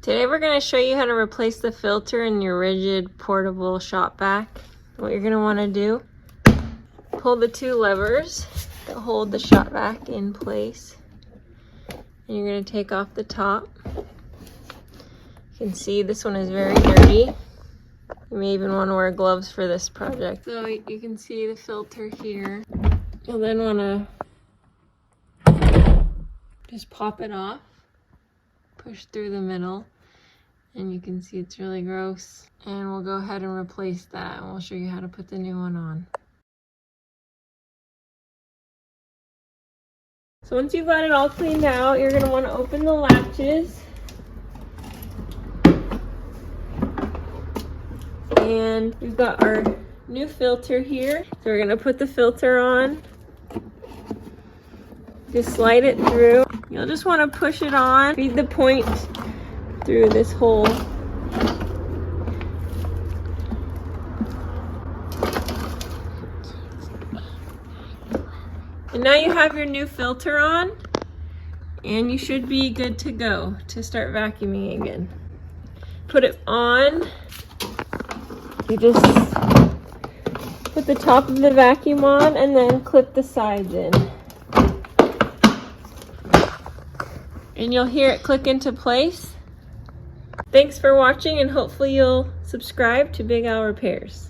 Today we're going to show you how to replace the filter in your Ridgid portable shop vac. What you're going to want to do, pull the two levers that hold the shop vac in place. And you're going to take off the top. You can see this one is very dirty. You may even want to wear gloves for this project. So you can see the filter here. You'll then want to just pop it off, push through the middle, and you can see it's really gross. And we'll go ahead and replace that, and we'll show you how to put the new one on. So once you've got it all cleaned out, you're going to want to open the latches. And we've got our new filter here. So we're going to put the filter on. Just slide it through. You'll just want to push it on. Feed the point through this hole. And now you have your new filter on, and you should be good to go to start vacuuming again. Put it on. You just put the top of the vacuum on and then clip the sides in. And you'll hear it click into place. Thanks for watching, and hopefully you'll subscribe to Big Al Repairs.